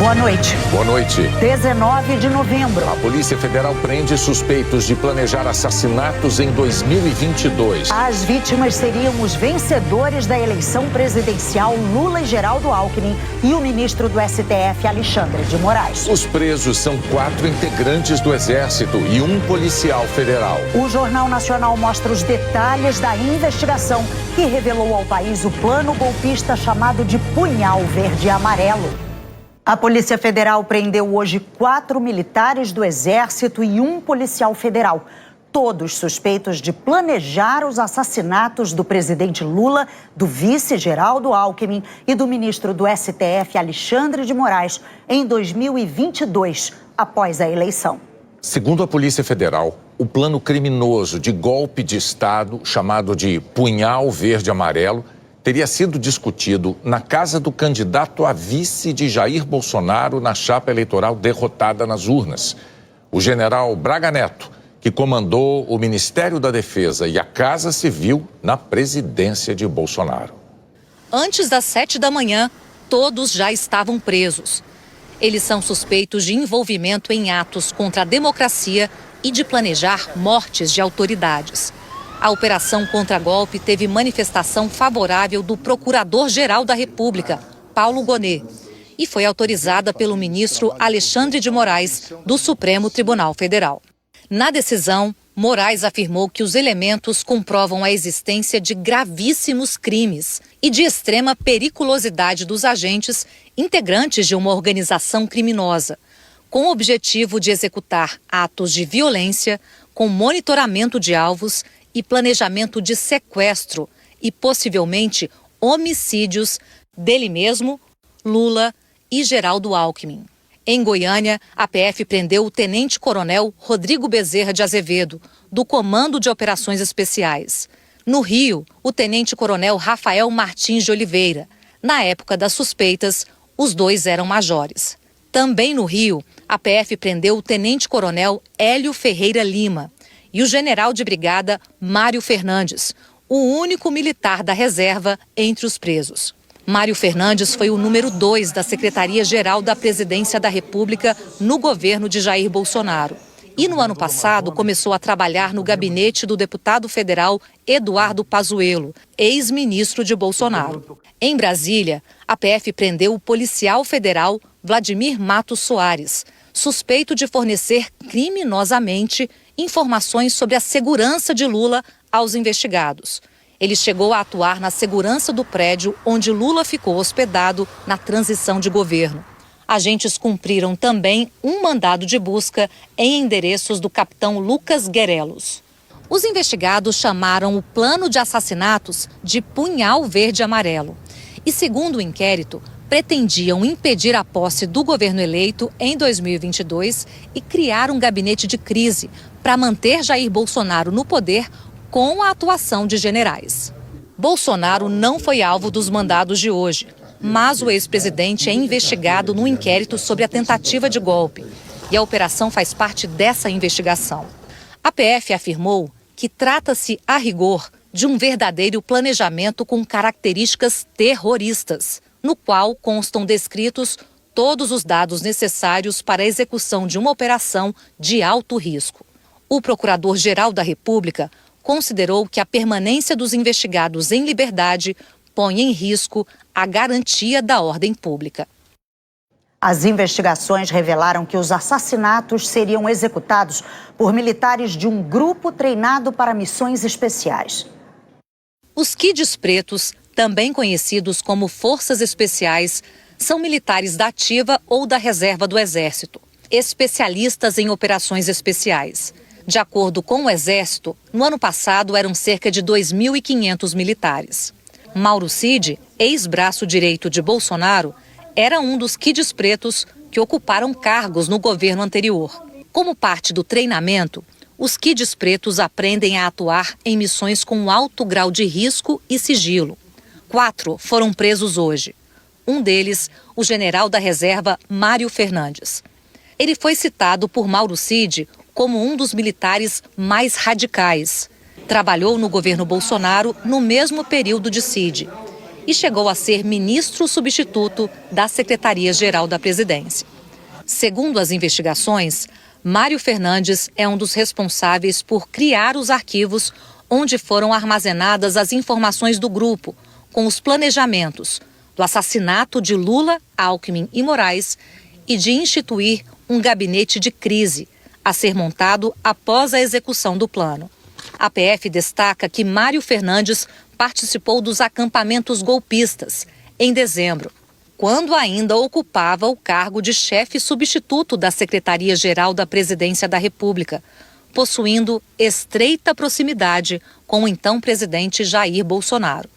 Boa noite. Boa noite. 19 de novembro. A Polícia Federal prende suspeitos de planejar assassinatos em 2022. As vítimas seriam os vencedores da eleição presidencial Lula e Geraldo Alckmin e o ministro do STF, Alexandre de Moraes. Os presos são 4 integrantes do Exército e um policial federal. O Jornal Nacional mostra os detalhes da investigação que revelou ao país o plano golpista chamado de Punhal Verde e Amarelo. A Polícia Federal prendeu hoje 4 militares do Exército e um policial federal, todos suspeitos de planejar os assassinatos do presidente Lula, do vice Geraldo Alckmin e do ministro do STF, Alexandre de Moraes, em 2022, após a eleição. Segundo a Polícia Federal, o plano criminoso de golpe de Estado, chamado de Punhal Verde e Amarelo, teria sido discutido na casa do candidato a vice de Jair Bolsonaro na chapa eleitoral derrotada nas urnas. O general Braga Neto, que comandou o Ministério da Defesa e a Casa Civil na presidência de Bolsonaro. Antes das 7 da manhã, todos já estavam presos. Eles são suspeitos de envolvimento em atos contra a democracia e de planejar mortes de autoridades. A operação contra golpe teve manifestação favorável do Procurador-Geral da República, Paulo Gonet, e foi autorizada pelo ministro Alexandre de Moraes, do Supremo Tribunal Federal. Na decisão, Moraes afirmou que os elementos comprovam a existência de gravíssimos crimes e de extrema periculosidade dos agentes integrantes de uma organização criminosa, com o objetivo de executar atos de violência, com monitoramento de alvos e planejamento de sequestro e, possivelmente, homicídios dele mesmo, Lula e Geraldo Alckmin. Em Goiânia, a PF prendeu o tenente-coronel Rodrigo Bezerra de Azevedo, do Comando de Operações Especiais. No Rio, o tenente-coronel Rafael Martins de Oliveira. Na época das suspeitas, os dois eram majores. Também no Rio, a PF prendeu o tenente-coronel Hélio Ferreira Lima e o general de brigada Mário Fernandes, o único militar da reserva entre os presos. Mário Fernandes foi o número 2 da Secretaria-Geral da Presidência da República no governo de Jair Bolsonaro. E no ano passado começou a trabalhar no gabinete do deputado federal Eduardo Pazuello, ex-ministro de Bolsonaro. Em Brasília, a PF prendeu o policial federal Vladimir Matos Soares, suspeito de fornecer criminosamente informações sobre a segurança de Lula aos investigados. Ele chegou a atuar na segurança do prédio onde Lula ficou hospedado na transição de governo. Agentes cumpriram também um mandado de busca em endereços do capitão Lucas Guerelos. Os investigados chamaram o plano de assassinatos de Punhal Verde e Amarelo. E, segundo o inquérito, pretendiam impedir a posse do governo eleito em 2022 e criar um gabinete de crise para manter Jair Bolsonaro no poder com a atuação de generais. Bolsonaro não foi alvo dos mandados de hoje, mas o ex-presidente é investigado no inquérito sobre a tentativa de golpe e a operação faz parte dessa investigação. A PF afirmou que trata-se, a rigor, de um verdadeiro planejamento com características terroristas, no qual constam descritos todos os dados necessários para a execução de uma operação de alto risco. O Procurador-Geral da República considerou que a permanência dos investigados em liberdade põe em risco a garantia da ordem pública. As investigações revelaram que os assassinatos seriam executados por militares de um grupo treinado para missões especiais. Os Kids Pretos, também conhecidos como Forças Especiais, são militares da ativa ou da reserva do Exército, especialistas em operações especiais. De acordo com o Exército, no ano passado eram cerca de 2.500 militares. Mauro Cid, ex-braço direito de Bolsonaro, era um dos Kids Pretos que ocuparam cargos no governo anterior. Como parte do treinamento, os Kids Pretos aprendem a atuar em missões com alto grau de risco e sigilo. 4 foram presos hoje. Um deles, o general da reserva Mário Fernandes. Ele foi citado por Mauro Cid como um dos militares mais radicais. Trabalhou no governo Bolsonaro no mesmo período de Cid. e chegou a ser ministro substituto da Secretaria-Geral da Presidência. Segundo as investigações, Mário Fernandes é um dos responsáveis por criar os arquivos onde foram armazenadas as informações do grupo, com os planejamentos do assassinato de Lula, Alckmin e Moraes e de instituir um gabinete de crise a ser montado após a execução do plano. A PF destaca que Mário Fernandes participou dos acampamentos golpistas em dezembro, quando ainda ocupava o cargo de chefe substituto da Secretaria-Geral da Presidência da República, possuindo estreita proximidade com o então presidente Jair Bolsonaro.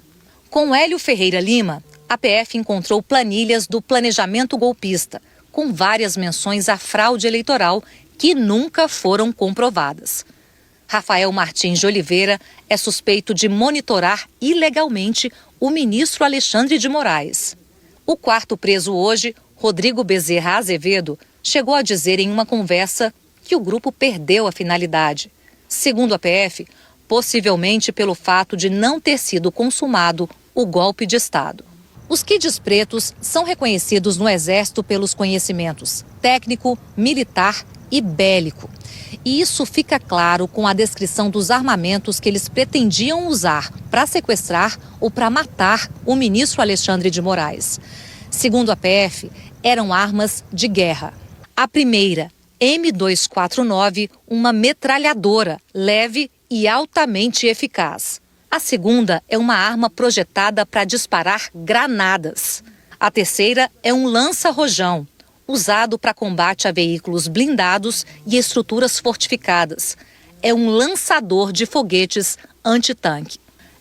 Com Hélio Ferreira Lima, a PF encontrou planilhas do planejamento golpista, com várias menções à fraude eleitoral que nunca foram comprovadas. Rafael Martins de Oliveira é suspeito de monitorar ilegalmente o ministro Alexandre de Moraes. O quarto preso hoje, Rodrigo Bezerra Azevedo, chegou a dizer em uma conversa que o grupo perdeu a finalidade. Segundo a PF, possivelmente pelo fato de não ter sido consumado o golpe de Estado. Os kids pretos são reconhecidos no Exército pelos conhecimentos técnico, militar e bélico. E isso fica claro com a descrição dos armamentos que eles pretendiam usar para sequestrar ou para matar o ministro Alexandre de Moraes. Segundo a PF, eram armas de guerra. A primeira, M249, uma metralhadora leve e altamente eficaz. A segunda é uma arma projetada para disparar granadas. A terceira é um lança-rojão, usado para combate a veículos blindados e estruturas fortificadas. É um lançador de foguetes antitanque.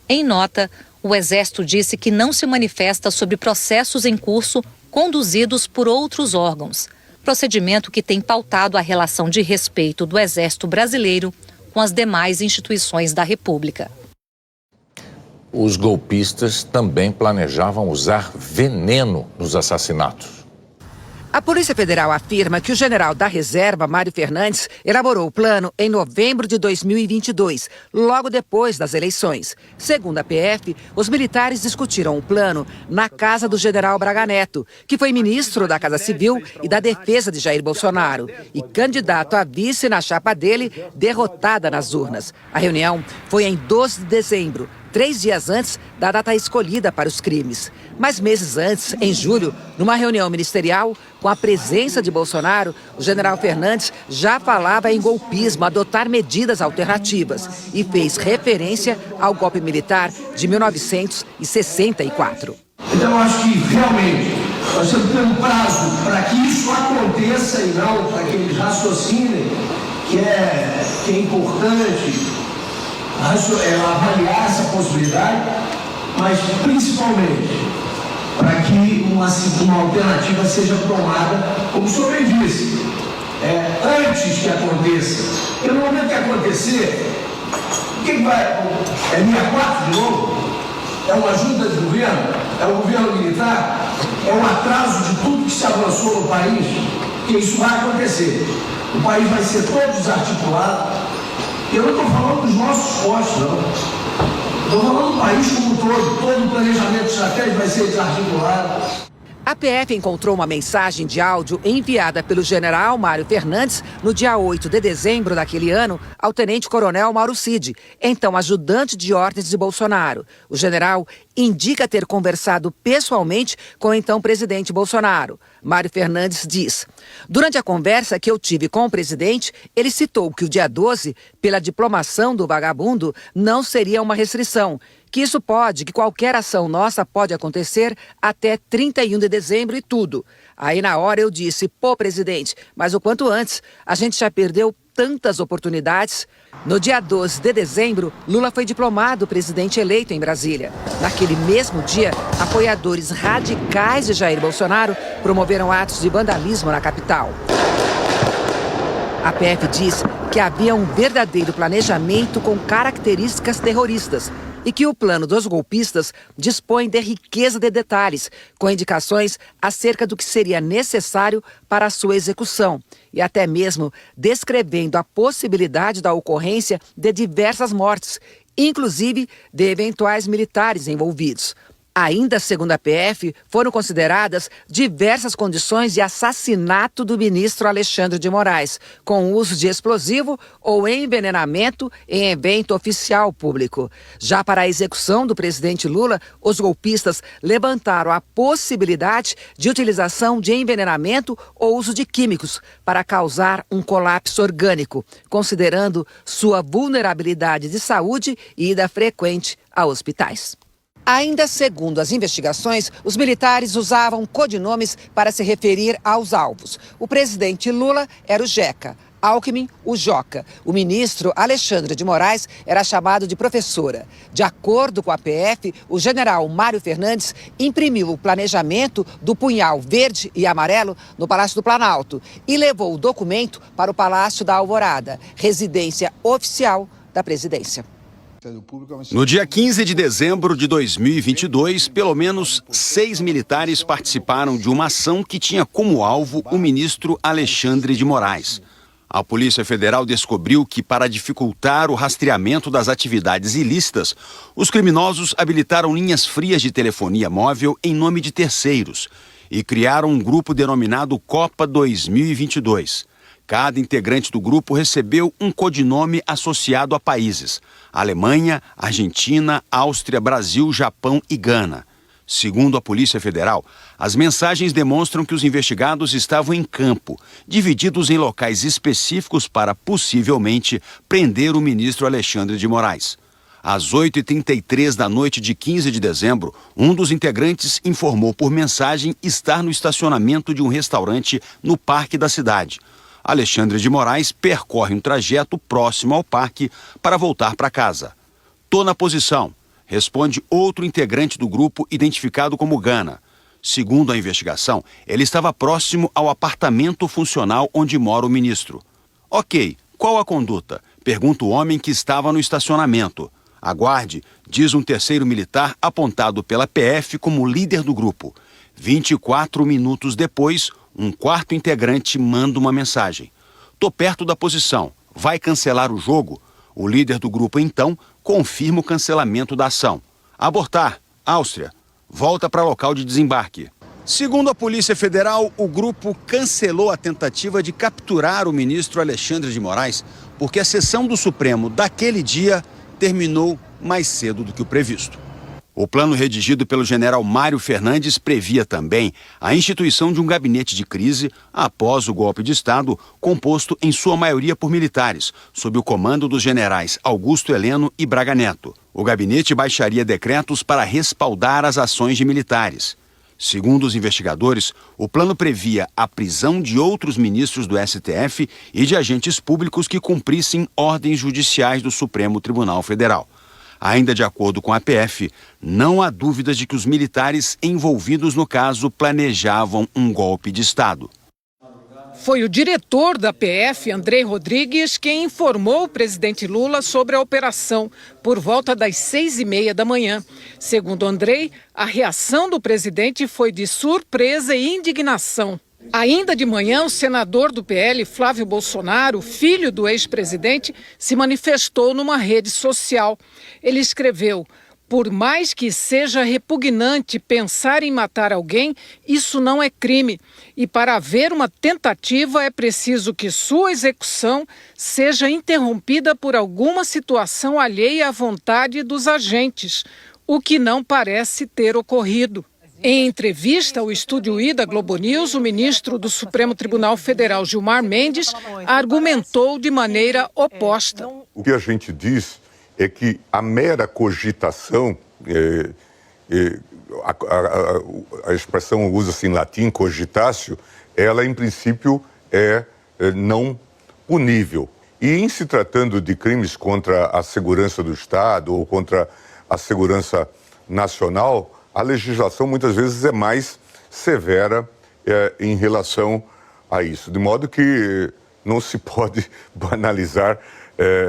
Em nota, o Exército disse que não se manifesta sobre processos em curso conduzidos por outros órgãos, procedimento que tem pautado a relação de respeito do Exército brasileiro com as demais instituições da República. Os golpistas também planejavam usar veneno nos assassinatos. A Polícia Federal afirma que o general da reserva, Mário Fernandes, elaborou o plano em novembro de 2022, logo depois das eleições. Segundo a PF, os militares discutiram o plano na casa do general Braga Neto, que foi ministro da Casa Civil e da Defesa de Jair Bolsonaro e candidato a vice na chapa dele, derrotada nas urnas. A reunião foi em 12 de dezembro, 3 dias antes da data escolhida para os crimes. Mas meses antes, em julho, numa reunião ministerial, com a presença de Bolsonaro, o general Fernandes já falava em golpismo, adotar medidas alternativas e fez referência ao golpe militar de 1964. Então, eu acho que realmente nós temos que ter um prazo para que isso aconteça e não para que eles raciocinem que é importante avaliar essa possibilidade, mas principalmente para que uma alternativa seja tomada, como o senhor bem disse, antes que aconteça. Porque no momento que acontecer, o que vai? É 64 de novo? É uma junta de governo? É um governo militar? É um atraso de tudo que se avançou no país? Que isso vai acontecer. O país vai ser todo desarticulado. Eu não estou falando dos nossos postos, não. Estou falando do país como um todo o planejamento estratégico vai ser desarticulado. A PF encontrou uma mensagem de áudio enviada pelo general Mário Fernandes no dia 8 de dezembro daquele ano ao tenente-coronel Mauro Cid, então ajudante de ordens de Bolsonaro. O general indica ter conversado pessoalmente com o então presidente Bolsonaro. Mário Fernandes diz: durante a conversa que eu tive com o presidente, ele citou que o dia 12, pela diplomação do vagabundo, não seria uma restrição. Que isso que qualquer ação nossa pode acontecer até 31 de dezembro e tudo. Aí na hora eu disse: pô, presidente, mas o quanto antes, a gente já perdeu tantas oportunidades. No dia 12 de dezembro, Lula foi diplomado presidente eleito em Brasília. Naquele mesmo dia, apoiadores radicais de Jair Bolsonaro promoveram atos de vandalismo na capital. A PF diz que havia um verdadeiro planejamento com características terroristas e que o plano dos golpistas dispõe de riqueza de detalhes, com indicações acerca do que seria necessário para a sua execução e até mesmo descrevendo a possibilidade da ocorrência de diversas mortes, inclusive de eventuais militares envolvidos. Ainda segundo a PF, foram consideradas diversas condições de assassinato do ministro Alexandre de Moraes, com uso de explosivo ou envenenamento em evento oficial público. Já para a execução do presidente Lula, os golpistas levantaram a possibilidade de utilização de envenenamento ou uso de químicos para causar um colapso orgânico, considerando sua vulnerabilidade de saúde e ida frequente a hospitais. Ainda segundo as investigações, os militares usavam codinomes para se referir aos alvos. O presidente Lula era o Jeca, Alckmin, o Joca. O ministro Alexandre de Moraes era chamado de professora. De acordo com a PF, o general Mário Fernandes imprimiu o planejamento do punhal verde e amarelo no Palácio do Planalto e levou o documento para o Palácio da Alvorada, residência oficial da presidência. No dia 15 de dezembro de 2022, pelo menos 6 militares participaram de uma ação que tinha como alvo o ministro Alexandre de Moraes. A Polícia Federal descobriu que, para dificultar o rastreamento das atividades ilícitas, os criminosos habilitaram linhas frias de telefonia móvel em nome de terceiros e criaram um grupo denominado Copa 2022. Cada integrante do grupo recebeu um codinome associado a países: Alemanha, Argentina, Áustria, Brasil, Japão e Gana. Segundo a Polícia Federal, as mensagens demonstram que os investigados estavam em campo, divididos em locais específicos para, possivelmente, prender o ministro Alexandre de Moraes. Às 8h33 da noite de 15 de dezembro, um dos integrantes informou por mensagem estar no estacionamento de um restaurante no parque da cidade. Alexandre de Moraes percorre um trajeto próximo ao parque para voltar para casa. "Tô na posição", responde outro integrante do grupo identificado como Gana. Segundo a investigação, ele estava próximo ao apartamento funcional onde mora o ministro. "Ok, qual a conduta?", pergunta o homem que estava no estacionamento. "Aguarde", diz um terceiro militar apontado pela PF como líder do grupo. 24 minutos depois, um quarto integrante manda uma mensagem: "Tô perto da posição, vai cancelar o jogo?". O líder do grupo, então, confirma o cancelamento da ação. "Abortar, Áustria, volta para local de desembarque". Segundo a Polícia Federal, o grupo cancelou a tentativa de capturar o ministro Alexandre de Moraes porque a sessão do Supremo daquele dia terminou mais cedo do que o previsto. O plano redigido pelo general Mário Fernandes previa também a instituição de um gabinete de crise após o golpe de Estado, composto em sua maioria por militares, sob o comando dos generais Augusto Heleno e Braga Neto. O gabinete baixaria decretos para respaldar as ações de militares. Segundo os investigadores, o plano previa a prisão de outros ministros do STF e de agentes públicos que cumprissem ordens judiciais do Supremo Tribunal Federal. Ainda de acordo com a PF, não há dúvidas de que os militares envolvidos no caso planejavam um golpe de Estado. Foi o diretor da PF, Andrei Rodrigues, quem informou o presidente Lula sobre a operação por volta das 6h30 da manhã. Segundo Andrei, a reação do presidente foi de surpresa e indignação. Ainda de manhã, o senador do PL, Flávio Bolsonaro, filho do ex-presidente, se manifestou numa rede social. Ele escreveu: "Por mais que seja repugnante pensar em matar alguém, isso não é crime. E para haver uma tentativa é preciso que sua execução seja interrompida por alguma situação alheia à vontade dos agentes, o que não parece ter ocorrido". Em entrevista ao Estúdio I da Globo News, o ministro do Supremo Tribunal Federal, Gilmar Mendes, argumentou de maneira oposta. O que a gente diz é que a mera cogitação, a expressão usa-se em latim, cogitatio, ela em princípio é não punível. E em se tratando de crimes contra a segurança do Estado ou contra a segurança nacional, a legislação muitas vezes é mais severa em relação a isso. De modo que não se pode banalizar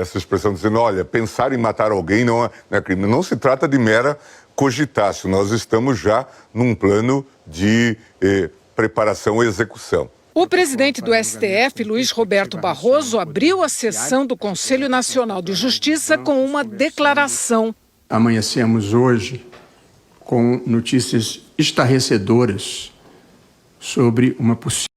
essa expressão dizendo, olha, pensar em matar alguém não é crime. Não se trata de mera cogitácio. Nós estamos já num plano de preparação e execução. O presidente do STF, Luiz Roberto Barroso, abriu a sessão do Conselho Nacional de Justiça com uma declaração. Amanhecemos hoje com notícias estarrecedoras sobre uma possível